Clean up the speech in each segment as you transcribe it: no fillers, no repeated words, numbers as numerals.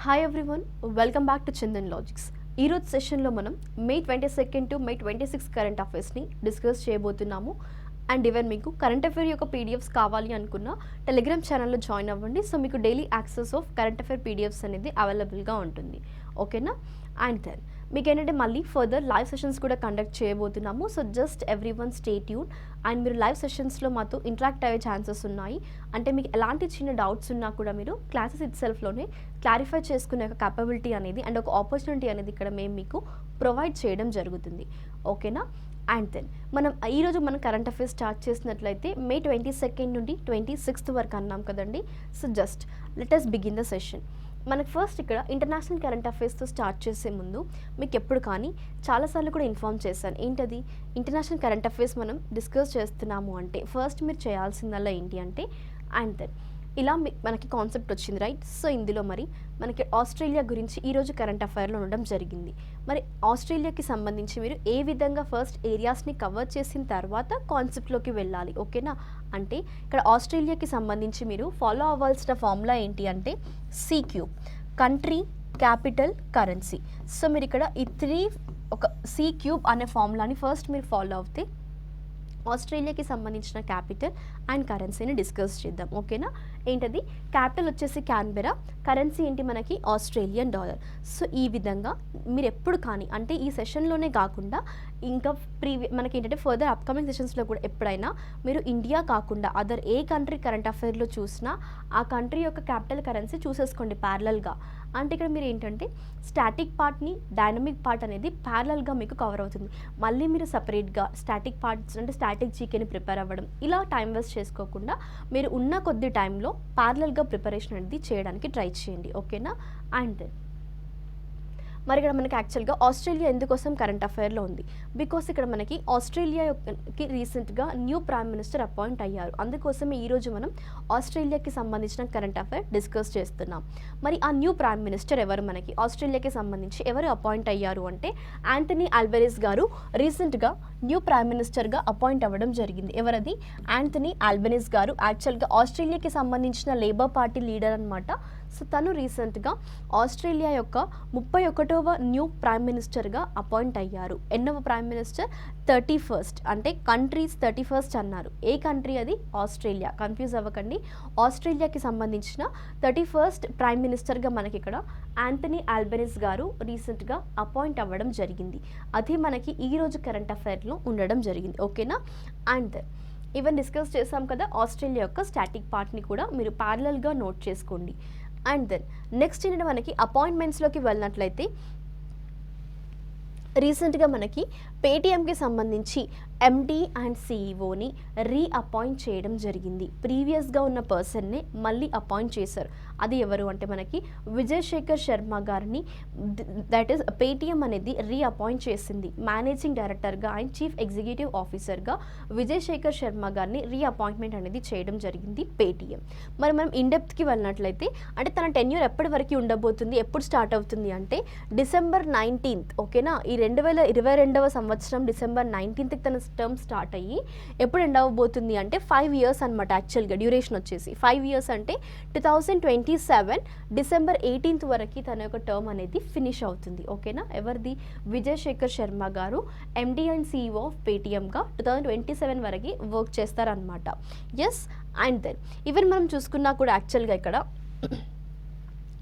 Hi everyone, welcome back to Chandan logics. ఈరోజు సెషన్లో మనం మే 22 టు మే 26 కరెంట్ అఫైర్స్ని డిస్కస్ చేయబోతున్నాము. అండ్ ఈవెన్ మీకు కరెంట్ అఫైర్ యొక్క పీడిఎఫ్స్ కావాలి అనుకున్న టెలిగ్రామ్ ఛానల్లో జాయిన్ అవ్వండి. సో మీకు daily access of current affair PDFs అనేది అవైలబుల్గా ఉంటుంది. ఓకేనా? అండ్ దెన్ మీకు ఏంటంటే మళ్ళీ ఫర్దర్ లైవ్ సెషన్స్ కూడా కండక్ట్ చేయబోతున్నాము. So just every one stay tune. And మీరు లైవ్ సెషన్స్లో మాతో ఇంటరాక్ట్ అయ్యే ఛాన్సెస్ ఉన్నాయి. అంటే మీకు ఎలాంటి చిన్న డౌట్స్ ఉన్నా కూడా మీరు క్లాసెస్ ఇట్ సెల్ఫ్లోనే క్లారిఫై చేసుకునే ఒక క్యాపబిలిటీ అనేది అండ్ ఒక ఆపర్చునిటీ అనేది ఇక్కడ మేము మీకు ప్రొవైడ్ చేయడం జరుగుతుంది. ఓకేనా? అండ్ దెన్ ఈరోజు మనం కరెంట్ అఫైర్స్ స్టార్ట్ చేసినట్లయితే మే 22 నుండి 26 వరకు అన్నాం కదండి. So just let us begin the session. మనకు ఫస్ట్ ఇక్కడ ఇంటర్నేషనల్ కరెంట్ అఫైర్స్తో స్టార్ట్ చేసే ముందు మీకు ఎప్పుడు కానీ చాలాసార్లు కూడా ఇన్ఫార్మ్ చేశాను. ఏంటది? ఇంటర్నేషనల్ కరెంట్ అఫైర్స్ మనం డిస్కస్ చేస్తున్నాము అంటే ఫస్ట్ మీరు చేయాల్సిందల్లా ఏంటి అంటే అండ్ దెన్ ఇలా మనకి కాన్సెప్ట్ వచ్చింది, రైట్? సో ఇందులో మరి మనకి ఆస్ట్రేలియా గురించి ఈరోజు కరెంట్ అఫైర్లో ఉండడం జరిగింది. మరి ఆస్ట్రేలియాకి సంబంధించి మీరు ఏ విధంగా ఫస్ట్ ఏరియాస్ని కవర్ చేసిన తర్వాత కాన్సెప్ట్లోకి వెళ్ళాలి. ఓకేనా? అంటే ఇక్కడ ఆస్ట్రేలియాకి సంబంధించి మీరు ఫాలో అవ్వాల్సిన ఫార్ములా ఏంటి అంటే C³ country, capital, currency. So మీరు ఇక్కడ ఈ ఒక C³ అనే ఫార్ములాని ఫస్ట్ మీరు ఫాలో అవుతే ఆస్ట్రేలియాకి సంబంధించిన క్యాపిటల్ అండ్ కరెన్సీని డిస్కస్ చేద్దాం. ఓకేనా? ఏంటది? క్యాపిటల్ వచ్చేసి క్యాన్బెరా, కరెన్సీ ఏంటి మనకి ఆస్ట్రేలియన్ డాలర్. సో ఈ విధంగా మీరు ఎప్పుడు కానీ అంటే ఈ సెషన్లోనే కాకుండా ఇంకా మనకి ఏంటంటే ఫర్దర్ అప్కమింగ్ సెషన్స్లో కూడా ఎప్పుడైనా మీరు ఇండియా కాకుండా అదర్ ఏ కంట్రీ కరెంట్ అఫైర్లో చూసినా ఆ కంట్రీ యొక్క క్యాపిటల్ కరెన్సీ చూసేసుకోండి ప్యారలల్గా. అంటే ఇక్కడ మీరు ఏంటంటే స్టాటిక్ పార్ట్ని డైనమిక్ పార్ట్ అనేది ప్యారలల్గా మీకు కవర్ అవుతుంది. మళ్ళీ మీరు సపరేట్గా స్టాటిక్ పార్ట్స్ అంటే స్టాటిక్ జీకేని ప్రిపేర్ అవ్వడం ఇలా టైం వేస్ట్ చేసుకోకుండా మీరు ఉన్న కొద్ది టైంలో ప్యారలల్గా ప్రిపరేషన్ అనేది చేయడానికి ట్రై చేయండి. ఓకేనా? అండ్ మరి ఇక్కడ మనకి యాక్చువల్గా ఆస్ట్రేలియా ఎందుకోసం కరెంట్ అఫైర్లో ఉంది? బికాస్ ఇక్కడ మనకి ఆస్ట్రేలియాకి రీసెంట్గా న్యూ ప్రైమ్ మినిస్టర్ అపాయింట్ అయ్యారు. అందుకోసమే ఈరోజు మనం ఆస్ట్రేలియాకి సంబంధించిన కరెంట్ అఫైర్ డిస్కస్ చేస్తున్నాం. మరి ఆ న్యూ ప్రైమ్ మినిస్టర్ ఎవరు? మనకి ఆస్ట్రేలియాకి సంబంధించి ఎవరు అపాయింట్ అయ్యారు అంటే యాంటనీ ఆల్బెనిజ్ గారు రీసెంట్గా న్యూ ప్రైమ్ మినిస్టర్గా అపాయింట్ అవ్వడం జరిగింది. ఎవరది? యాంటనీ ఆల్బెనిజ్ గారు యాక్చువల్గా ఆస్ట్రేలియాకి సంబంధించిన లేబర్ పార్టీ లీడర్ అనమాట. సో తను రీసెంట్గా ఆస్ట్రేలియా యొక్క 31వ న్యూ ప్రైమ్ మినిస్టర్గా అపాయింట్ అయ్యారు. ఎన్నవ ప్రైమ్ మినిస్టర్? 31st. అంటే కంట్రీస్ 31st అన్నారు. ఏ కంట్రీ అది? ఆస్ట్రేలియా. కన్ఫ్యూజ్ అవ్వకండి. ఆస్ట్రేలియాకి సంబంధించిన 31st ప్రైమ్ మినిస్టర్గా మనకి ఇక్కడ యాంటనీ ఆల్బెనిజ్ గారు రీసెంట్గా అపాయింట్ అవ్వడం జరిగింది. అది మనకి ఈరోజు కరెంట్ అఫైర్లో ఉండడం జరిగింది. ఓకేనా? అండ్ ఈవెన్ డిస్కస్ చేసాం కదా ఆస్ట్రేలియా యొక్క స్టాటిక్ పార్ట్ని కూడా మీరు ప్యారలల్గా నోట్ చేసుకోండి. అండ్ దెన్ నెక్స్ట్ ఏంటంటే మనకి అపాయింట్మెంట్స్లోకి వెళ్ళినట్లయితే రీసెంట్గా మనకి పేటీఎంకి సంబంధించి ఎండి అండ్ సిఇఓని రీఅపాయింట్ చేయడం జరిగింది. ప్రీవియస్గా ఉన్న పర్సన్నే మళ్ళీ అపాయింట్ చేశారు. అది ఎవరు అంటే మనకి విజయ్ శేఖర్ శర్మ గారిని దట్ ఈస్ పేటీఎం అనేది రీఅపాయింట్ చేసింది. మేనేజింగ్ డైరెక్టర్గా అండ్ చీఫ్ ఎగ్జిక్యూటివ్ ఆఫీసర్గా విజయ్ శేఖర్ శర్మ గారిని రీఅపాయింట్మెంట్ అనేది చేయడం జరిగింది పేటీఎం. మరి మనం ఇన్డెప్త్కి వెళ్ళినట్లయితే అంటే తన టెన్యూర్ ఎప్పటి వరకు ఉండబోతుంది, ఎప్పుడు స్టార్ట్ అవుతుంది అంటే December 19th. ఓకేనా? ఈ 2022వ సంవత్సరం December 19th తన టర్మ్ స్టార్ట్ అయ్యి ఎప్పుడు ఎండ్ అవ్వబోతుంది అంటే 5 years అనమాట. యాక్చువల్గా డ్యూరేషన్ వచ్చేసి 5 years అంటే 2027 December 18th వరకు తన యొక్క టర్మ్ అనేది ఫినిష్ అవుతుంది. ఓకేనా? ఎవరిది? విజయ్ శేఖర్ శర్మ గారు ఎండి అండ్ సిఇఓ ఆఫ్ పేటీఎంగా 2027 వరకు వర్క్ చేస్తారనమాట. ఎస్. అండ్ దెన్ ఈవెన్ మనం చూసుకున్నా కూడా యాక్చువల్గా ఇక్కడ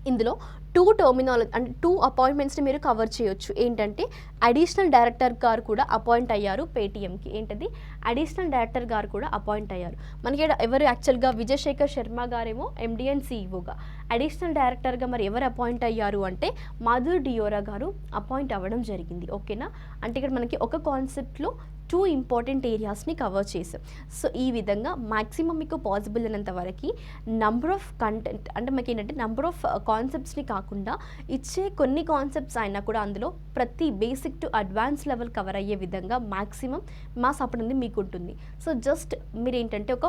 ఇందులో 2 అపాయింట్మెంట్స్ని మీరు కవర్ చేయొచ్చు. ఏంటంటే అడిషనల్ డైరెక్టర్ గారు కూడా అపాయింట్ అయ్యారు పేటీఎంకి. ఏంటది? అడిషనల్ డైరెక్టర్ గారు కూడా అపాయింట్ అయ్యారు. మనకి ఎవరు యాక్చువల్గా విజయ్ శేఖర్ శర్మ గారేమో ఎండి అండ్ సిఇఓగా, అడిషనల్ డైరెక్టర్గా మరి ఎవరు అపాయింట్ అయ్యారు అంటే మాధుర్ డియోరా గారు అపాయింట్ అవ్వడం జరిగింది. ఓకేనా? అంటే ఇక్కడ మనకి ఒక కాన్సెప్ట్లో 2 ఇంపార్టెంట్ ఏరియాస్ని కవర్ చేసాం. సో ఈ విధంగా మ్యాక్సిమం మీకు పాసిబుల్ అయినంత వరకు నంబర్ ఆఫ్ కంటెంట్ అంటే మనకి ఏంటంటే నంబర్ ఆఫ్ కాన్సెప్ట్స్ని కాకుండా ఇచ్చే కొన్ని కాన్సెప్ట్స్ అయినా కూడా అందులో ప్రతి basic to advance level cover అయ్యే విధంగా మ్యాక్సిమం మా సపోర్ట్ అనేది మీకు ఉంటుంది. సో జస్ట్ మీరు ఏంటంటే ఒక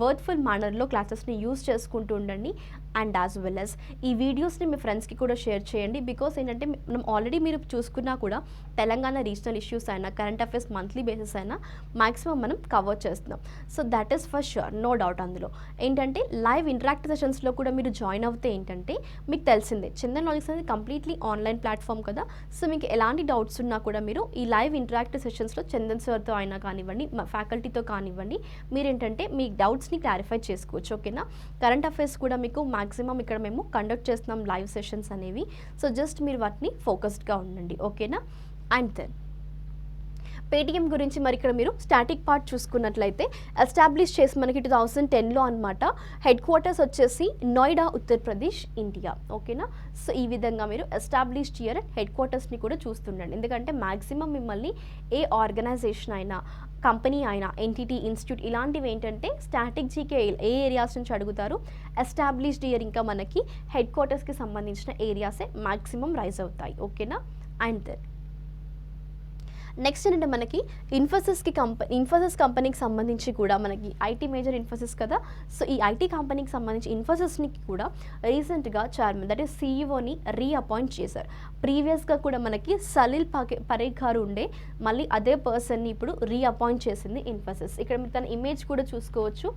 వర్డ్ఫుల్ మేనర్లో క్లాసెస్ని యూజ్ చేసుకుంటూ ఉండండి. అండ్ యాజ్ వెల్ యాజ్ ఈ వీడియోస్ని మీ ఫ్రెండ్స్కి కూడా షేర్ చేయండి. బికాస్ ఏంటంటే మనం ఆల్రెడీ మీరు చూసుకున్నా కూడా తెలంగాణ రీజనల్ ఇష్యూస్ అయినా కరెంట్ అఫైర్స్ మంత్లీ బేసిస్ అయినా మ్యాక్సిమం మనం కవర్ చేస్తున్నాం. So that is for sure, no doubt. అందులో ఏంటంటే లైవ్ ఇంటరాక్టివ్ సెషన్స్లో కూడా మీరు జాయిన్ అవుతే ఏంటంటే మీకు తెలిసిందే చిందన్ లాజిక్స్ అనేది కంప్లీట్లీ ఆన్లైన్ ప్లాట్ఫామ్ కదా. సో మీకు ఎలాంటి డౌట్స్ ఉన్నా కూడా మీరు ఈ లైవ్ ఇంటరాక్టివ్ సెషన్స్లో చందన్ సార్తో అయినా కానివ్వండి, ఫ్యాకల్టీతో కానివ్వండి, మీరేంటంటే మీ డౌట్స్ని క్లారిఫై చేసుకోవచ్చు. ఓకేనా. కరెంట్ అఫైర్స్ కూడా మీకు మ్యాక్సిమం ఇక్కడ మేము కండక్ట్ చేస్తున్నాం లైవ్ సెషన్స్ అనేవి. సో జస్ట్ మీరు వాటిని ఫోకస్డ్గా ఉండండి. ఓకేనా. అండ్ దెన్ పేటీఎం గురించి మరి ఇక్కడ మీరు స్టాటిక్ పార్ట్ చూసుకున్నట్లయితే ఎస్టాబ్లిష్ చేసి మనకి 2010లో అనమాట. హెడ్ క్వార్టర్స్ వచ్చేసి నోయిడా, ఉత్తరప్రదేశ్, ఇండియా. ఓకేనా. సో ఈ విధంగా మీరు ఎస్టాబ్లిష్డ్ ఇయర్ అండ్ హెడ్ క్వార్టర్స్ని కూడా చూస్తుండండి. ఎందుకంటే మ్యాక్సిమం మిమ్మల్ని ఏ ఆర్గనైజేషన్ అయినా, కంపెనీ అయినా, ఎంటిటీ, ఇన్స్టిట్యూట్ ఇలాంటివి ఏంటంటే స్టాటిక్ జీకే ఏ ఏరియాస్ నుంచి అడుగుతారు, ఎస్టాబ్లిష్డ్ ఇయర్ ఇంకా మనకి హెడ్ క్వార్టర్స్కి సంబంధించిన ఏరియాసే మ్యాక్సిమం రైజ్ అవుతాయి. ఓకేనా. అండ్ దెన్ నెక్స్ట్ ఏంటంటే మనకి ఇన్ఫోసిస్ కంపెనీకి సంబంధించి కూడా మనకి ఐటీ మేజర్ ఇన్ఫోసిస్ కదా. సో ఈ ఐటీ కంపెనీకి సంబంధించి ఇన్ఫోసిస్ని కూడా రీసెంట్గా చైర్మన్ దట్ ఈస్ సీఈఓని రీఅపాయింట్ చేశారు. ప్రీవియస్గా కూడా మనకి సలీల్ పరేఖ్ గారు ఉండే, మళ్ళీ అదే పర్సన్ని ఇప్పుడు రీఅపాయింట్ చేసింది ఇన్ఫోసిస్. ఇక్కడ మీరు తన ఇమేజ్ కూడా చూసుకోవచ్చు.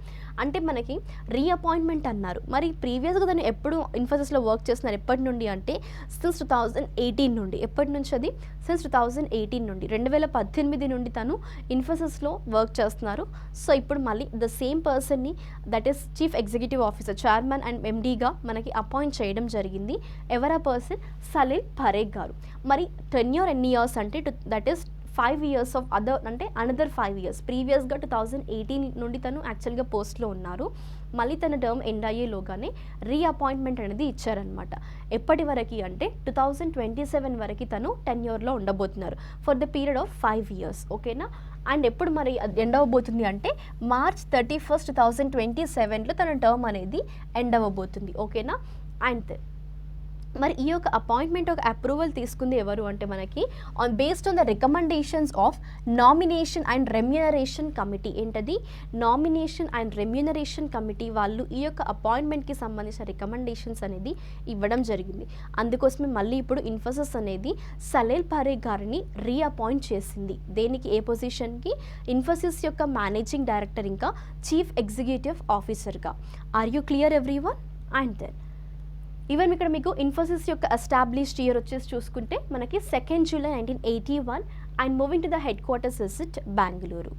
అంటే మనకి రీఅపాయింట్మెంట్ అన్నారు. మరి ప్రీవియస్గా తను ఎప్పుడు ఇన్ఫోసిస్లో వర్క్ చేస్తున్నారు ఎప్పటి నుండి అంటే సిన్స్ 2018 నుండి. ఎప్పటి నుంచి అది? సిన్స్ 2018 నుండి, 2018 నుండి తను ఇన్ఫోసిస్లో వర్క్ చేస్తున్నారు. సో ఇప్పుడు మళ్ళీ ద సేమ్ పర్సన్ని that is chief executive officer, chairman and ఎండీగా మనకి అపాయింట్ చేయడం జరిగింది. ఎవరా పర్సన్? సలీల్ పరేఖ్ గారు. మరి టెన్యూర్ ఎన్ని ఇయర్స్ అంటే that is 5 years of another 5 years. ప్రీవియస్గా 2018 నుండి తను యాక్చువల్గా పోస్ట్లో ఉన్నారు. మళ్ళీ తన టర్మ్ ఎండ్ అయ్యేలోగానే రీఅపాయింట్మెంట్ అనేది ఇచ్చారనమాట. ఎప్పటి వరకు అంటే 2027 వరకు తను టెన్యూర్లో ఉండబోతున్నారు for the period of 5 years. ఓకేనా. అండ్ ఎప్పుడు మరి ఎండ్ అవ్వబోతుంది అంటే March 31, 2027లో తన టర్మ్ అనేది ఎండ్ అవ్వబోతుంది. ఓకేనా. అండ్ మరి ఈ యొక్క అపాయింట్మెంట్ ఒక అప్రూవల్ తీసుకుంది ఎవరు అంటే మనకి based on the recommendations of nomination and remuneration committee. ఏంటది? నామినేషన్ అండ్ రెమ్యూనరేషన్ కమిటీ వాళ్ళు ఈ యొక్క అపాయింట్మెంట్కి సంబంధించిన రికమెండేషన్స్ అనేది ఇవ్వడం జరిగింది. అందుకోసమే మళ్ళీ ఇప్పుడు ఇన్ఫోసిస్ అనేది సలీల్ పరేఖ్ గారిని రీఅపాయింట్ చేసింది. దేనికి? ఏ పొజిషన్కి? ఇన్ఫోసిస్ యొక్క మేనేజింగ్ డైరెక్టర్ ఇంకా చీఫ్ ఎగ్జిక్యూటివ్ ఆఫీసర్గా. Are you clear everyone? And then even ఇక్కడ మీకు ఇన్ఫోసిస్ యొక్క ఎస్టాబ్లిష్డ్ ఇయర్ వచ్చేసి చూసుకుంటే మనకి 2 July 1981 and moving to the headquarters is it Bengaluru.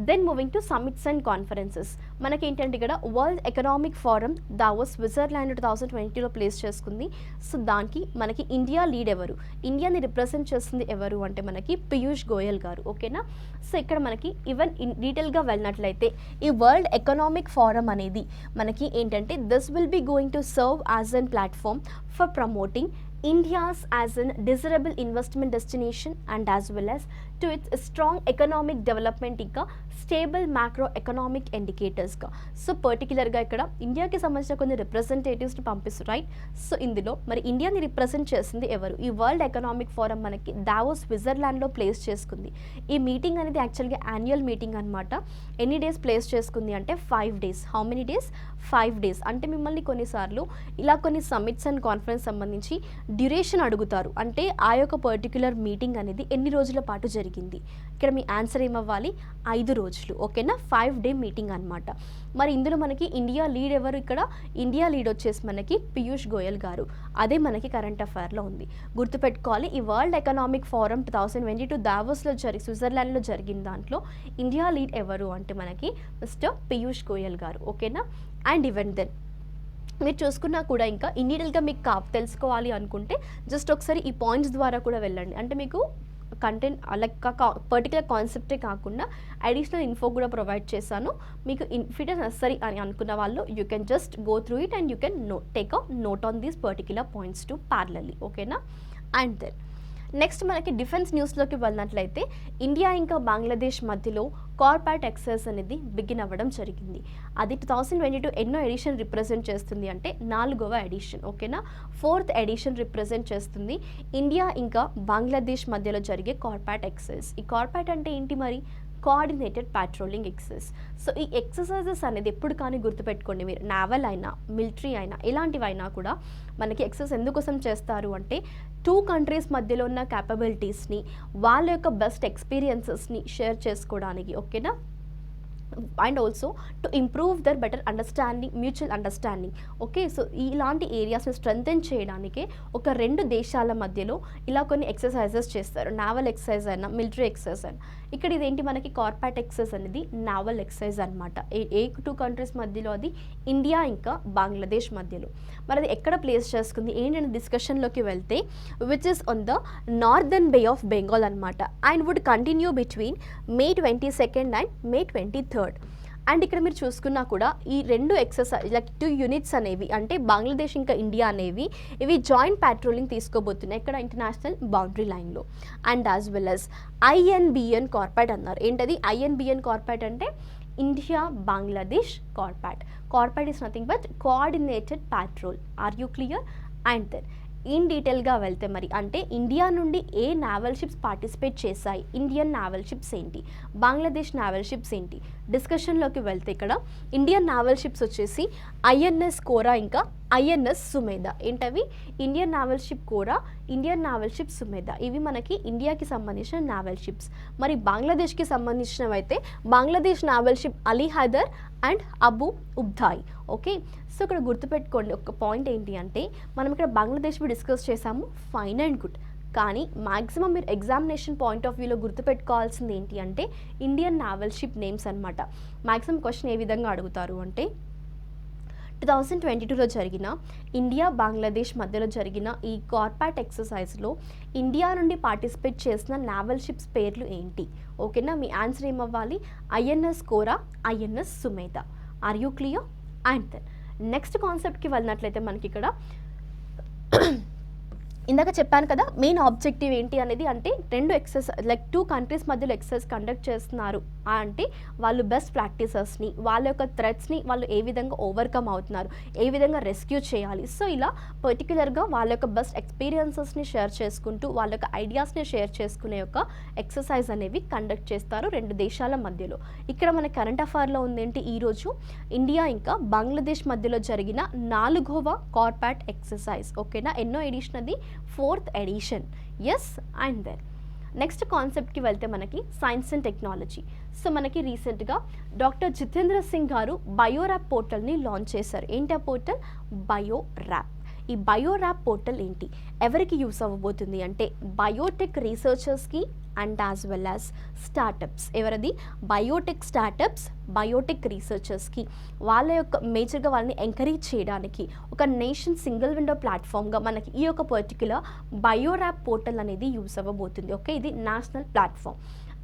Then moving to summits and conferences. మనకి ఏంటంటే ఇక్కడ world economic forum Davos Switzerland 2022లో ప్లేస్ చేసుకుంది. సో దానికి మనకి ఇండియా లీడ్ ఎవరు? ఇండియాని రిప్రజెంట్ చేస్తుంది ఎవరు అంటే మనకి పీయూష్ గోయల్ గారు. ఓకేనా. సో ఇక్కడ మనకి ఈవెన్ డీటెయిల్గా వెళ్ళినట్లయితే ఈ వరల్డ్ ఎకనామిక్ ఫోరం అనేది మనకి ఏంటంటే this will be going to serve as an platform for promoting India's as an desirable investment destination and as well as to its strong economic development ఇంకా stable macro economic ఇండికేటర్స్గా. So పర్టికులర్గా ఇక్కడ ఇండియాకి సంబంధించిన కొన్ని రిప్రజెంటేటివ్స్ని పంపిస్తారు, రైట్. సో ఇందులో మరి ఇండియాని రిప్రజెంట్ చేసింది ఎవరు? ఈ వరల్డ్ ఎకనామిక్ ఫోరం మనకి దావోస్ స్విట్జర్లాండ్లో ప్లేస్ చేసుకుంది. ఈ మీటింగ్ అనేది యాక్చువల్గా యాన్యువల్ మీటింగ్ అనమాట. ఎన్ని డేస్ ప్లేస్ చేసుకుంది అంటే 5 days. How many days? 5 days. అంటే మిమ్మల్ని కొన్నిసార్లు ఇలా కొన్ని సమిట్స్ అండ్ కాన్ఫరెన్స్ సంబంధించి డ్యూరేషన్ అడుగుతారు. అంటే ఆ యొక్క పర్టిక్యులర్ మీటింగ్ అనేది ఎన్ని రోజుల పాటు జరిగింది? ఇక్కడ మీ ఆన్సర్ ఏమవ్వాలి? 5 రోజులు. ఓకేనా. 5 day మీటింగ్ అనమాట. మరి ఇందులో మనకి ఇండియా లీడ్ ఎవరు? ఇక్కడ ఇండియా లీడ్ వచ్చేసి మనకి పీయూష్ గోయల్ గారు. అదే మనకి కరెంట్ అఫైర్లో ఉంది, గుర్తుపెట్టుకోవాలి. ఈ వరల్డ్ ఎకనామిక్ ఫోరం 2022 దావోస్లో స్విట్జర్లాండ్లో జరిగిన దాంట్లో ఇండియా లీడ్ ఎవరు అంటే మనకి మిస్టర్ పీయూష్ గోయల్ గారు. ఓకేనా. అండ్ ఈవెన్ దెన్ మీరు చూసుకున్నా కూడా ఇంకా ఇన్ డీటెయిల్గా మీకు తెలుసుకోవాలి అనుకుంటే జస్ట్ ఒకసారి ఈ పాయింట్స్ ద్వారా కూడా వెళ్ళండి. అంటే మీకు కంటెంట్ లైక్ పర్టికులర్ కాన్సెప్టే కాకుండా అడిషనల్ ఇన్ఫో కూడా ప్రొవైడ్ చేశాను. మీకు ఇఫ్ ఇట్ ఇస్ నెసరీ అని అనుకున్న వాళ్ళు you can just go through it and you can take a note on these particular points to parallelly. ఓకేనా. అండ్ దెన్ నెక్స్ట్ మనకి డిఫెన్స్ న్యూస్లోకి వెళ్ళినట్లయితే ఇండియా ఇంకా బంగ్లాదేశ్ మధ్యలో కార్పొరేట్ ఎక్సైజ్ అనేది బిగిన్ అవ్వడం జరిగింది. అది 2022 ఎన్నో ఎడిషన్ రిప్రజెంట్ చేస్తుంది అంటే 4వ ఎడిషన్. ఓకేనా. 4th ఎడిషన్ రిప్రజెంట్ చేస్తుంది ఇండియా ఇంకా బంగ్లాదేశ్ మధ్యలో జరిగే కార్పొరేట్ ఎక్సైజ్. ఈ కార్పొరేట్ అంటే ఏంటి? మరి కోఆర్డినేటెడ్ పాట్రోలింగ్ ఎక్సర్సైజ్. సో ఈ ఎక్సర్సైజెస్ అనేది ఎప్పుడు కానీ గుర్తుపెట్టుకోండి, మీరు నావల్ అయినా మిలిటరీ అయినా ఇలాంటివైనా కూడా మనకి ఎక్సర్సైజ్ ఎందుకోసం చేస్తారు అంటే 2 కంట్రీస్ మధ్యలో ఉన్న క్యాపబిలిటీస్ని, వాళ్ళ యొక్క బెస్ట్ ఎక్స్పీరియన్సెస్ని షేర్ చేసుకోవడానికి, ఓకేనా, and also to improve their better understanding, mutual understanding. Okay, so ఇలాంటి ఏరియాస్ని స్ట్రెంథెన్ చేయడానికే ఒక 2 దేశాల మధ్యలో ఇలా కొన్ని ఎక్సర్సైజెస్ చేస్తారు. నావల్ ఎక్సర్సైజ్ అయినా మిలిటరీ ఎక్సర్సైజ్ అయినా. ఇక్కడ ఇదేంటి మనకి కార్పాట్ ఎక్సర్సైజ్ అనేది నావల్ ఎక్సర్సైజ్ అనమాట. ఏ 2 కంట్రీస్ మధ్యలో, అది ఇండియా ఇంకా బంగ్లాదేశ్ మధ్యలో. మరి అది ఎక్కడ ప్లేస్ చేసుకుంది ఏంటంటే డిస్కషన్లోకి వెళ్తే which is on the northern bay of Bengal అనమాట, and would continue between May 22nd అండ్ May 23rd. అండ్ ఇక్కడ మీరు చూసుకున్నా కూడా ఈ 2 ఎక్సర్సైజ్ లైక్ 2 యూనిట్స్ అనేవి, అంటే బంగ్లాదేశ్ ఇంకా ఇండియా అనేవి, ఇవి జాయింట్ పాట్రోలింగ్ తీసుకోబోతున్నాయి ఇక్కడ ఇంటర్నేషనల్ బౌండరీ లైన్లో. And as well as INBN CORPAT అన్నారు. ఏంటది INBN కార్పాట్ అంటే India Bangladesh CORPAT. CORPAT is nothing but coordinated patrol. Are you clear? And then in డీటెయిల్గా వెళ్తే మరి అంటే ఇండియా నుండి ఏ నావల్ షిప్స్ పార్టిసిపేట్ చేశాయి, ఇండియన్ నావల్ షిప్స్ ఏంటి, బంగ్లాదేశ్ నావల్ షిప్స్ ఏంటి, డిస్కషన్లోకి వెళ్తే ఇక్కడ ఇండియన్ నావల్ షిప్స్ వచ్చేసి INS కోరా ఇంకా INS సుమేధ. ఏంటవి? Indian naval ship Kora, Indian naval ship Sumedha. ఇవి మనకి ఇండియాకి సంబంధించిన నావల్ షిప్స్. మరి బంగ్లాదేశ్కి సంబంధించినవైతే Bangladesh naval ship Ali Haider and Abu Ubaidah. Okay, so ఇక్కడ గుర్తుపెట్టుకోండి ఒక పాయింట్ ఏంటి అంటే మనం ఇక్కడ బంగ్లాదేశ్వి డిస్కస్ చేసాము, ఫైన్ అండ్ గుడ్. కానీ మ్యాక్సిమం మీరు ఎగ్జామినేషన్ పాయింట్ ఆఫ్ వ్యూలో గుర్తుపెట్టుకోవాల్సింది ఏంటి అంటే ఇండియన్ నావల్ షిప్ నేమ్స్ అనమాట. మ్యాక్సిమం క్వశ్చన్ ఏ విధంగా అడుగుతారు అంటే 2022లో జరిగిన ఇండియా బంగ్లాదేశ్ మధ్యలో జరిగిన ఈ కార్పాట్ ఎక్సర్సైజ్లో ఇండియా నుండి పార్టిసిపేట్ చేసిన నావల్ షిప్స్ పేర్లు ఏంటి? ఓకేనా, మీ ఆన్సర్ ఏమవ్వాలి? INS Kora, INS Sumedha. Are you clear? And then next కాన్సెప్ట్కి వెళ్ళినట్లయితే మనకి ఇక్కడ ఇందాక చెప్పాను కదా మెయిన్ ఆబ్జెక్టివ్ ఏంటి అనేది, అంటే 2 ఎక్సర్సైజ్ లైక్ 2 కంట్రీస్ మధ్యలో ఎక్సర్సైజ్ కండక్ట్ చేస్తున్నారు అంటే వాళ్ళు బెస్ట్ ప్రాక్టీసెస్ని, వాళ్ళ యొక్క థ్రెట్స్ని వాళ్ళు ఏ విధంగా ఓవర్కమ్ అవుతున్నారు, ఏ విధంగా రెస్క్యూ చేయాలి, సో ఇలా పర్టికులర్గా వాళ్ళ యొక్క బెస్ట్ ఎక్స్పీరియన్సెస్ని షేర్ చేసుకుంటూ వాళ్ళ యొక్క ఐడియాస్ని షేర్ చేసుకునే యొక్క ఎక్సర్సైజ్ అనేవి కండక్ట్ చేస్తారు 2 దేశాల మధ్యలో. ఇక్కడ మన కరెంట్ అఫైర్లో ఉందేంటి ఈరోజు ఇండియా ఇంకా బంగ్లాదేశ్ మధ్యలో జరిగిన 4వ కార్పాట్ ఎక్సర్సైజ్. ఓకేనా, ఎన్నో ఎడిషన్ అది? 4th edition. Yes. And then next కాన్సెప్ట్కి వెళ్తే మనకి సైన్స్ అండ్ టెక్నాలజీ. సో మనకి రీసెంట్గా డాక్టర్ జితేంద్ర సింగ్ గారు బయోర్యాప్ పోర్టల్ని లాంచ్ చేశారు. ఏంటి ఆ పోర్టల్? బయోర్యాప్. ఈ బయోర్యాప్ పోర్టల్ ఏంటి, ఎవరికి యూస్ అవ్వబోతుంది అంటే బయోటెక్ రీసెర్చర్స్కి and as well as startups. ఎవరది? బయోటెక్ స్టార్టప్స్, బయోటెక్ రీసెర్చర్స్కి వాళ్ళ యొక్క మేజర్గా వాళ్ళని ఎంకరేజ్ చేయడానికి ఒక నేషన్ సింగిల్ విండో ప్లాట్ఫామ్గా మనకి ఈ యొక్క పర్టిక్యులర్ బయోర్యాప్ పోర్టల్ అనేది యూస్ అవ్వబోతుంది. ఓకే, ఇది నేషనల్ ప్లాట్ఫామ్.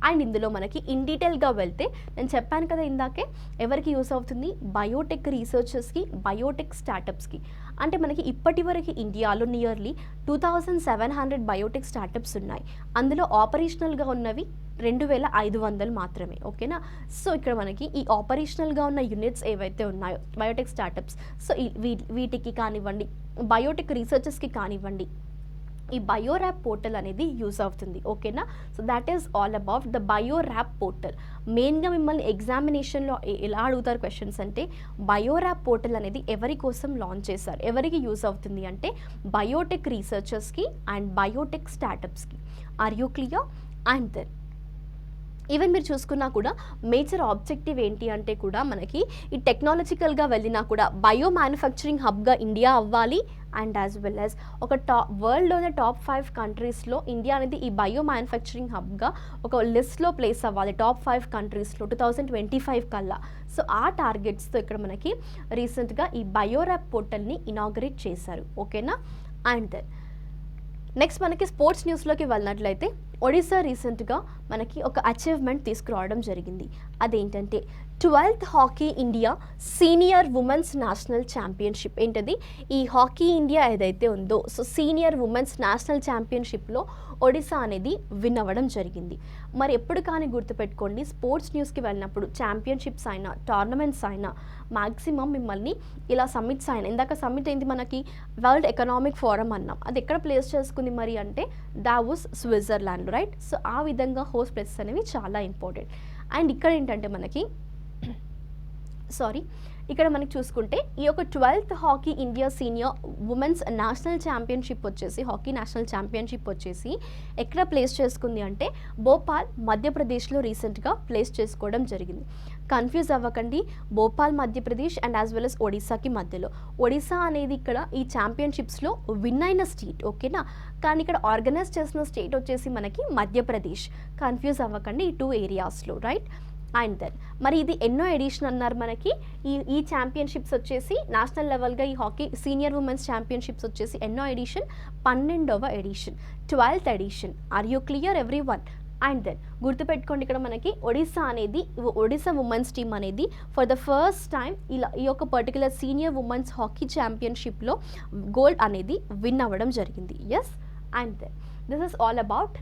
అండ్ ఇందులో మనకి ఇన్ డీటెయిల్గా వెళ్తే నేను చెప్పాను కదా ఇందాకే ఎవరికి యూస్ అవుతుంది? బయోటెక్ రీసెర్చర్స్కి, బయోటెక్ స్టార్టప్స్కి. అంటే మనకి ఇప్పటి వరకు ఇండియాలో నియర్లీ 2700 బయోటెక్ స్టార్టప్స్ ఉన్నాయి. అందులో ఆపరేషనల్గా ఉన్నవి 2500 మాత్రమే. ఓకేనా, సో ఇక్కడ మనకి ఈ ఆపరేషనల్గా ఉన్న యూనిట్స్ ఏవైతే ఉన్నాయో బయోటెక్ స్టార్టప్స్, సో వీటికి కానివ్వండి, బయోటెక్ రీసెర్చర్స్కి కానివ్వండి, ఈ బయోర్యాప్ పోర్టల్ అనేది యూజ్ అవుతుంది. ఓకేనా, so that is all about the BioRAP portal. మెయిన్గా మిమ్మల్ని ఎగ్జామినేషన్లో ఎలా అడుగుతారు క్వశ్చన్స్ అంటే బయోర్యాప్ పోర్టల్ అనేది ఎవరి కోసం లాంచ్ చేశారు, ఎవరికి యూజ్ అవుతుంది అంటే బయోటెక్ రీసెర్చర్స్కి అండ్ బయోటెక్ స్టార్టప్స్కి. Are you clear? And then even మీరు చూసుకున్నా కూడా మేజర్ ఆబ్జెక్టివ్ ఏంటి అంటే కూడా మనకి ఈ టెక్నాలజికల్గా వెళ్ళినా కూడా బయో మ్యానుఫ్యాక్చరింగ్ హబ్గా ఇండియా అవ్వాలి. అండ్ యాజ్ వెల్ యాజ్ ఒక వరల్డ్లోనే టాప్ 5 కంట్రీస్లో ఇండియా అనేది ఈ బయో మ్యానుఫ్యాక్చరింగ్ హబ్గా ఒక లిస్ట్లో ప్లేస్ అవ్వాలి టాప్ 5 కంట్రీస్లో 2025 కల్లా. సో ఆ టార్గెట్స్తో ఇక్కడ మనకి రీసెంట్గా ఈ బయోర్యాప్ పోర్టల్ని ఇనాగరేట్ చేశారు. ఓకేనా, అండ్ దెన్ నెక్స్ట్ మనకి స్పోర్ట్స్ న్యూస్లోకి వెళ్ళినట్లయితే ఒడిశా రీసెంట్గా మనకి ఒక అచీవ్మెంట్ తీసుకురావడం జరిగింది. అదేంటంటే 12th hockey India senior women's national championship. ఏంటది? ఈ హాకీ ఇండియా ఏదైతే ఉందో సో సీనియర్ ఉమెన్స్ నేషనల్ ఛాంపియన్షిప్లో ఒడిశా అనేది విన్ అవ్వడం జరిగింది. మరి ఎప్పుడు కానీ గుర్తుపెట్టుకోండి, స్పోర్ట్స్ న్యూస్కి వెళ్ళినప్పుడు ఛాంపియన్షిప్స్ అయినా టోర్నమెంట్స్ అయినా మ్యాక్సిమం మిమ్మల్ని ఇలా సమ్మిట్స్ అయినా, ఇందాక సమ్మిట్ ఏంటి మనకి వరల్డ్ ఎకనామిక్ ఫోరం అన్నాం, అది ఎక్కడ ప్లేస్ చేసుకుంది మరి అంటే దావోస్ స్విట్జర్లాండ్, రైట్? సో ఆ విధంగా హోస్ట్ ప్లేసెస్ అనేవి చాలా ఇంపార్టెంట్. అండ్ ఇక్కడ ఏంటంటే మనకి ఇక్కడ మనకి చూసుకుంటే ఈ యొక్క 12th hockey India senior women's national championship వచ్చేసి హాకీ నేషనల్ ఛాంపియన్షిప్ వచ్చేసి ఎక్కడ ప్లేస్ చేసుకుంది అంటే భోపాల్ మధ్యప్రదేశ్లో రీసెంట్గా ప్లేస్ చేసుకోవడం జరిగింది. కన్ఫ్యూజ్ అవ్వకండి, Bhopal Madhya Pradesh and as well as ఒడిశాకి మధ్యలో. ఒడిశా అనేది ఇక్కడ ఈ ఛాంపియన్షిప్స్లో విన్ అయిన స్టేట్, ఓకేనా. కానీ ఇక్కడ ఆర్గనైజ్ చేసిన స్టేట్ వచ్చేసి మనకి మధ్యప్రదేశ్. కన్ఫ్యూజ్ అవ్వకండి ఈ 2 ఏరియాస్లో, రైట్. అండ్ దెన్ మరి ఇది ఎన్నో ఎడిషన్ అన్నారు మనకి ఈ ఛాంపియన్షిప్స్ వచ్చేసి నేషనల్ లెవెల్గా ఈ హాకీ సీనియర్ ఉమెన్స్ ఛాంపియన్షిప్స్ వచ్చేసి ఎన్నో ఎడిషన్, 12వ edition, 12th edition. Are you clear every one? And then గుర్తుపెట్టుకోండి, ఇక్కడ మనకి ఒడిశా ఉమెన్స్ టీమ్ అనేది ఫర్ ద ఫస్ట్ టైం ఇలా ఈ యొక్క పర్టికులర్ సీనియర్ ఉమెన్స్ హాకీ ఛాంపియన్షిప్లో గోల్డ్ అనేది విన్ అవ్వడం జరిగింది. Yes. And then this is all about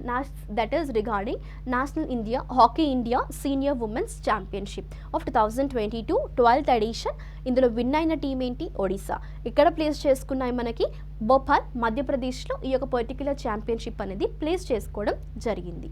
that is regarding National Hockey India Senior Women's Championship of 2022 12th edition. ఇందులో win అయిన టీం ఏంటి? ఒడిశా. ఇక్కడ ప్లేస్ చేసుకున్నాయి మనకి భోపాల్ మధ్యప్రదేశ్లో ఈ యొక్క పర్టికులర్ ఛాంపియన్షిప్ అనేది ప్లేస్ చేసుకోవడం జరిగింది.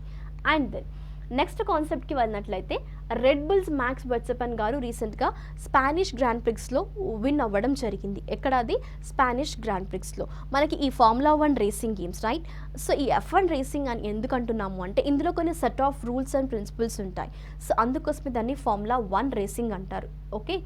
అండ్ దెన్ నెక్స్ట్ కాన్సెప్ట్కి వెళ్ళినట్లయితే రెడ్ బుల్స్ మ్యాక్స్ వెర్స్టెపెన్ గారు రీసెంట్గా స్పానిష్ గ్రాండ్ ప్రిక్స్లో విన్ అవ్వడం జరిగింది. ఎక్కడ? అది స్పానిష్ గ్రాండ్ ప్రిక్స్లో. మనకి ఈ formula 1 racing games, right. So ఈ F1 రేసింగ్ అని ఎందుకు అంటున్నాము అంటే ఇందులో కొన్ని set of rules and principles ఉంటాయి. సో అందుకోసమే దాన్ని ఫార్ములా 1 రేసింగ్ అంటారు, ఓకే.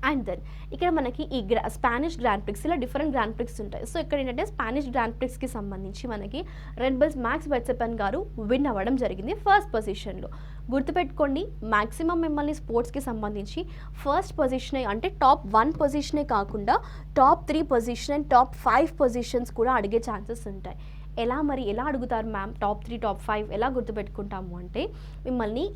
అండ్ దెన్ ఇక్కడ మనకి ఈ స్పానిష్ గ్రాండ్ ప్రిక్స్ ఇలా డిఫరెంట్ గ్రాండ్ ప్రిక్స్ ఉంటాయి. సో ఇక్కడ ఏంటంటే స్పానిష్ గ్రాండ్ ప్రిక్స్కి సంబంధించి మనకి రెడ్ బుల్స్ మ్యాక్స్ వెర్స్టెపెన్ గారు విన్ అవ్వడం జరిగింది ఫస్ట్ పొజిషన్లో. గుర్తుపెట్టుకోండి, మ్యాక్సిమం మిమ్మల్ని స్పోర్ట్స్కి సంబంధించి ఫస్ట్ పొజిషనే అంటే టాప్ 1 పొజిషనే కాకుండా top 3 position and top 5 positions కూడా అడిగే ఛాన్సెస్ ఉంటాయి. ఎలా అడుగుతారు మ్యామ్? టాప్ 3 టాప్ 5 ఎలా గుర్తుపెట్టుకుంటాము అంటే మిమ్మల్ని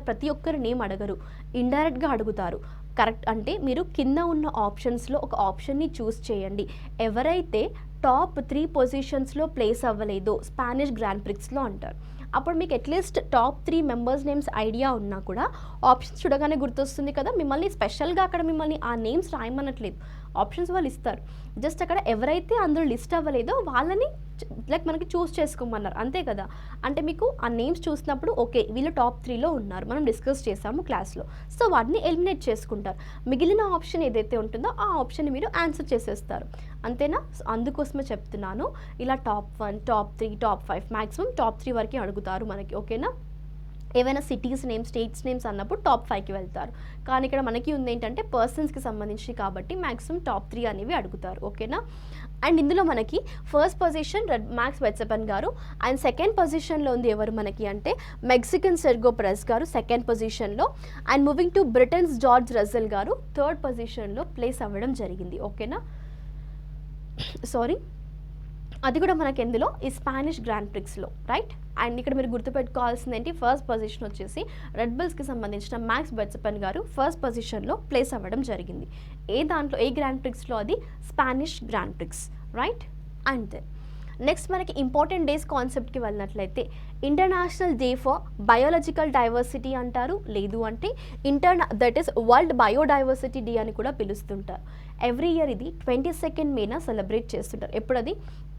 ప్రతి ఒక్కరి నేమ్ అడగరు, ఇండైరెక్ట్గా అడుగుతారు. కరెక్ట్ అంటే మీరు కింద ఉన్న ఆప్షన్స్లో ఒక ఆప్షన్ని చూస్ చేయండి. ఎవరైతే టాప్ 3 పొజిషన్స్లో ప్లేస్ అవ్వలేదో స్పానిష్ గ్రాండ్ ప్రిక్స్లో అంటారు. అప్పుడు మీకు at least top 3 members names idea ఉన్నా కూడా ఆప్షన్స్ చూడగానే గుర్తొస్తుంది కదా. మిమ్మల్ని స్పెషల్గా అక్కడ మిమ్మల్ని ఆ నేమ్స్ రాయమనట్లేదు, ఆప్షన్స్ వాళ్ళు ఇస్తారు. జస్ట్ అక్కడ ఎవరైతే అందులో లిస్ట్ అవ్వలేదో వాళ్ళని లైక్ మనకి చూస్ చేసుకోమన్నారు, అంతే కదా. అంటే మీకు ఆ నేమ్స్ చూసినప్పుడు ఓకే వీళ్ళు టాప్ 3లో ఉన్నారు, మనం డిస్కస్ చేసాము క్లాస్లో, సో వాటిని ఎలిమినేట్ చేసుకుంటారు. మిగిలిన ఆప్షన్ ఏదైతే ఉంటుందో ఆ ఆప్షన్ని మీరు ఆన్సర్ చేసేస్తారు, అంతేనా. అందుకోసమే చెప్తున్నాను, ఇలా top 1 top 3 top 5 maximum top 3 వరకే అడుగుతారు మనకి, ఓకేనా. ఏవైనా సిటీస్ నేమ్స్ స్టేట్స్ నేమ్స్ అన్నప్పుడు టాప్ 5కి వెళ్తారు. కానీ ఇక్కడ మనకి ఉంది ఏంటంటే పర్సన్స్కి సంబంధించి కాబట్టి మ్యాక్సిమం టాప్ 3 అనేవి అడుగుతారు, ఓకేనా. అండ్ ఇందులో మనకి ఫస్ట్ పొజిషన్ రెడ్ మ్యాక్స్ వెర్స్టెపెన్ గారు, అండ్ సెకండ్ పొజిషన్లో ఉంది ఎవరు మనకి అంటే మెక్సికన్ సెర్గో పెరెజ్ గారు సెకండ్ పొజిషన్లో. And moving to Britons George Russell గారు థర్డ్ పొజిషన్లో ప్లేస్ అవ్వడం జరిగింది, ఓకేనా. అది కూడా మనకి ఎందులో ఈ స్పానిష్ గ్రాండ్ ప్రిక్స్లో, రైట్. అండ్ ఇక్కడ మీరు గుర్తుపెట్టుకోవాల్సింది ఏంటి, ఫస్ట్ పొజిషన్ వచ్చేసి రెడ్ బుల్స్కి సంబంధించిన మ్యాక్స్ వెర్స్టెపెన్ గారు ఫస్ట్ పొజిషన్లో ప్లేస్ అవ్వడం జరిగింది. ఏ గ్రాండ్ ప్రిక్స్లో? అది Spanish grand prix, right. And then next మనకి ఇంపార్టెంట్ డేస్ కాన్సెప్ట్కి వెళ్ళినట్లయితే international day for biological diversity అంటారు, లేదు అంటే that is world biodiversity day అని కూడా పిలుస్తుంటారు. ఎవ్రీ ఇయర్ ఇది 22nd మేన సెలబ్రేట్ చేస్తుంటారు. ఎప్పుడు అది?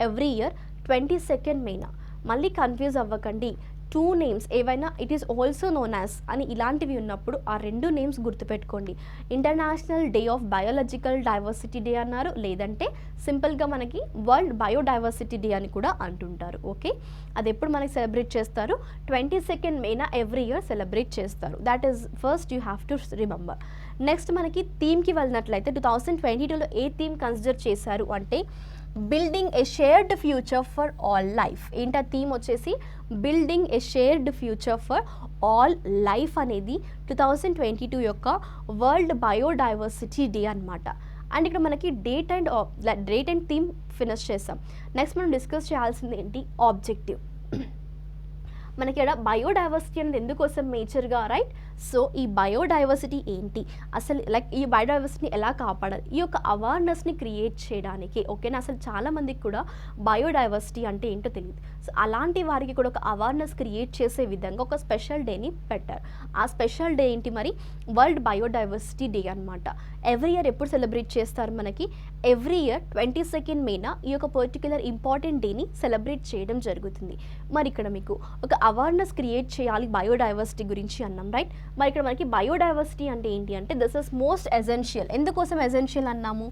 ఎవ్రీ ఇయర్ 22nd మేన. మళ్ళీ కన్ఫ్యూజ్ అవ్వకండి, 2 నేమ్స్ ఏవైనా it is also known as అని ఇలాంటివి ఉన్నప్పుడు ఆ 2 నేమ్స్ గుర్తుపెట్టుకోండి. International day of biological diversity day అన్నారు, లేదంటే సింపుల్గా మనకి వరల్డ్ బయోడైవర్సిటీ డే అని కూడా అంటుంటారు, ఓకే. అది ఎప్పుడు మనకి సెలబ్రేట్ చేస్తారు? 22nd మేన ఎవ్రీ ఇయర్ సెలబ్రేట్ చేస్తారు. That is first you have to remember. Next మనకి థీమ్కి వెళ్ళినట్లయితే 2022లో ఏ థీమ్ కన్సిడర్ చేశారు అంటే building A shared future for all life. ఏంటా థీమ్ వచ్చేసి building A shared future for all life అనేది 2022 యొక్క వరల్డ్ బయోడైవర్సిటీ డే అనమాట. అండ్ ఇక్కడ మనకి డేట్ అండ్ థీమ్ ఫినిష్ చేసాం. నెక్స్ట్ మనం డిస్కస్ చేయాల్సింది ఏంటి? ఆబ్జెక్టివ్. మనకి ఇక్కడ బయోడైవర్సిటీ అనేది ఎందుకోసం మేజర్గా, రైట్. సో ఈ బయోడైవర్సిటీ ఏంటి అసలు, లైక్ ఈ బయోడైవర్సిటీని ఎలా కాపాడాలి, ఈ యొక్క అవేర్నెస్ని క్రియేట్ చేయడానికి, ఓకేనా. అసలు చాలామందికి కూడా బయోడైవర్సిటీ అంటే ఏంటో తెలియదు. సో అలాంటి వారికి కూడా ఒక అవేర్నెస్ క్రియేట్ చేసే విధంగా ఒక స్పెషల్ డేని పెట్టారు. ఆ స్పెషల్ డే ఏంటి మరి? వరల్డ్ బయోడైవర్సిటీ డే అనమాట. ఎవ్రీ ఇయర్ ఎప్పుడు సెలబ్రేట్ చేస్తారు మనకి? ఎవ్రీ ఇయర్ 22nd మేన ఈ యొక్క పర్టికులర్ ఇంపార్టెంట్ డేని సెలబ్రేట్ చేయడం జరుగుతుంది. మరి ఇక్కడ మీకు ఒక అవేర్నెస్ క్రియేట్ చేయాలి బయోడైవర్సిటీ గురించి అన్నాం, రైట్? మరి ఇక్కడ మనకి బయోడైవర్సిటీ అంటే ఏంటి అంటే దిస్ ఇస్ మోస్ట్ ఎసెన్షియల్. ఎందుకోసం ఎసెన్షియల్ అన్నాము?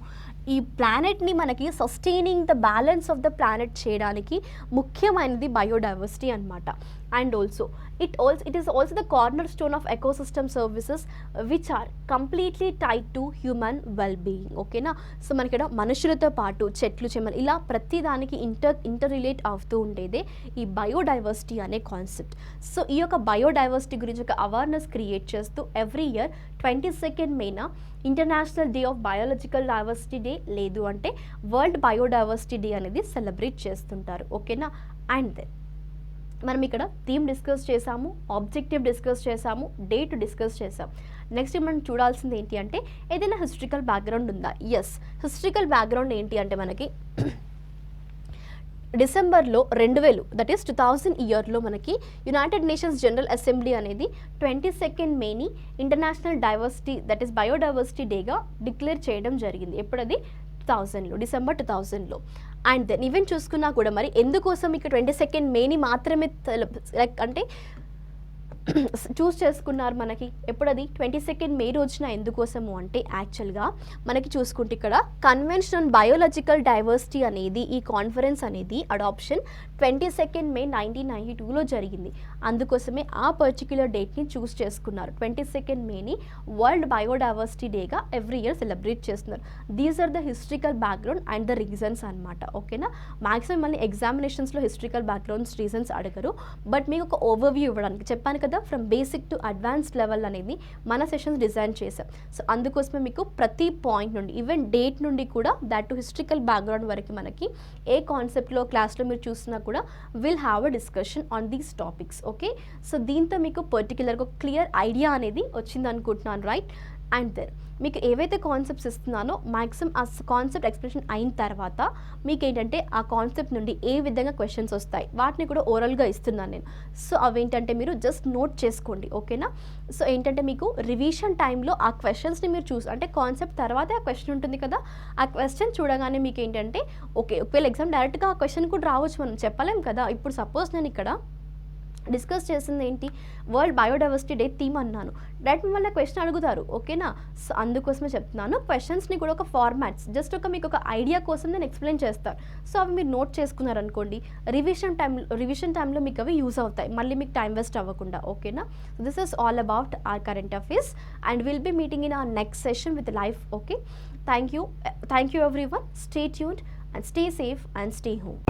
ఈ ప్లానెట్ని మనకి sustaining the balance of the planet చేయడానికి ముఖ్యమైనది బయోడైవర్సిటీ అనమాట. And also it is also the cornerstone of ecosystem services which are completely tied to human well-being. ఓకేనా? సో మనకి ఇక్కడ మనుషులతో పాటు చెట్లు చెమలు ఇలా ప్రతి దానికి ఇంటర్ రిలేట్ అవుతూ ఉండేదే ఈ బయోడైవర్సిటీ అనే కాన్సెప్ట్. సో ఈ యొక్క బయోడైవర్సిటీ గురించి ఒక అవేర్నెస్ క్రియేట్ చేస్తూ every year 22nd Mena international day of biological diversity day, లేదు అంటే వరల్డ్ బయోడైవర్సిటీ డే అనేది సెలబ్రేట్ చేస్తుంటారు. ఓకేనా? అండ్ దెన్ మనం ఇక్కడ థీమ్ డిస్కస్ చేసాము, ఆబ్జెక్టివ్ డిస్కస్ చేసాము, డేట్ డిస్కస్ చేసాం. నెక్స్ట్ మనం చూడాల్సింది ఏంటి అంటే ఏదైనా హిస్టరికల్ బ్యాక్గ్రౌండ్ ఉందా? ఎస్, హిస్టరికల్ బ్యాక్గ్రౌండ్ ఏంటి అంటే మనకి డిసెంబర్లో 2000 దట్ ఈస్ 2000 ఇయర్లో మనకి యునైటెడ్ నేషన్స్ జనరల్ అసెంబ్లీ అనేది 22nd మేని international diversity that is biodiversity డేగా డిక్లేర్ చేయడం జరిగింది. ఎప్పుడది? 2000లో, డిసెంబర్ 2000లో. అండ్ దెన్ ఈవెన్ చూసుకున్నా కూడా మరి ఎందుకోసం ఇక 22nd మేని మాత్రమే లైక్ అంటే చూస్ చేసుకున్నారు మనకి? ఎప్పుడది? 22nd మే రోజున. ఎందుకోసము అంటే యాక్చువల్గా మనకి చూసుకుంటే ఇక్కడ కన్వెన్షన్ ఆన్ బయోలాజికల్ డైవర్సిటీ అనేది ఈ కాన్ఫరెన్స్ అనేది అడాప్షన్ 22nd మే 1992లో జరిగింది. అందుకోసమే ఆ పర్టిక్యులర్ డేట్ని చూస్ చేసుకున్నారు. 22nd మేని వరల్డ్ బయోడైవర్సిటీ డేగా ఎవ్రీ ఇయర్ సెలబ్రేట్ చేస్తున్నారు. These are the historical background and the reasons అనమాట. ఓకేనా? మ్యాక్సిమం మళ్ళీ ఎగ్జామినేషన్స్లో హిస్టరికల్ బ్యాక్గ్రౌండ్స్ రీజన్స్ అడగరు, బట్ మీకు ఒక ఓవర్వ్యూ ఇవ్వడానికి చెప్పాను కదా, from basic to advanced level అనేది మన సెషన్స్ డిజైన్ చేసాం. సో అందుకోసమే మీకు ప్రతి పాయింట్ నుండి ఈవెన్ డేట్ నుండి కూడా దట్ టు హిస్టరికల్ బ్యాక్గ్రౌండ్ వరకు మనకి ఏ కాన్సెప్ట్లో క్లాస్లో మీరు చూసినా కూడా will have a discussion on these topics. Okay, so దీంతో మీకు పర్టికులర్గా క్లియర్ ఐడియా అనేది వచ్చింది అనుకుంటున్నాను, రైట్? అండ్ దెన్ మీకు ఏవైతే కాన్సెప్ట్స్ ఇస్తున్నానో మ్యాక్సిమం ఆ కాన్సెప్ట్ ఎక్స్ప్లెనేషన్ అయిన తర్వాత మీకు ఏంటంటే ఆ కాన్సెప్ట్ నుండి ఏ విధంగా క్వశ్చన్స్ వస్తాయి వాటిని కూడా ఓరల్గా ఇస్తున్నాను నేను. సో అవేంటంటే మీరు జస్ట్ నోట్ చేసుకోండి. ఓకేనా? సో ఏంటంటే మీకు రివిజన్ టైంలో ఆ క్వశ్చన్స్ని మీరు అంటే కాన్సెప్ట్ తర్వాతే ఆ క్వశ్చన్ ఉంటుంది కదా, ఆ క్వశ్చన్ చూడగానే మీకు ఏంటంటే ఓకే, ఒకవేళ ఎగ్జామ్ డైరెక్ట్గా ఆ క్వశ్చన్ కూడా రావచ్చు, మనం చెప్పలేం కదా. ఇప్పుడు సపోజ్ నేను ఇక్కడ డిస్కస్ చేసింది ఏంటి? వరల్డ్ బయోడైవర్సిటీ డే థీమ్ అన్నాను, డైరెక్ట్ వల్ల క్వశ్చన్ అడుగుతారు. ఓకేనా? సో అందుకోసమే చెప్తున్నాను, క్వశ్చన్స్ని కూడా ఒక ఫార్మాట్స్ జస్ట్ మీకు ఒక ఐడియా కోసం నేను ఎక్స్ప్లెయిన్ చేస్తాను. సో అవి మీరు నోట్ చేసుకున్నారనుకోండి, రివిజన్ టైంలో మీకు అవి యూస్ అవుతాయి, మళ్ళీ మీకు టైం వేస్ట్ అవ్వకుండా. ఓకేనా? This is all about our current affairs and we'll be meeting in our next session with live. Okay, thank you everyone. Stay tuned and stay safe and stay home.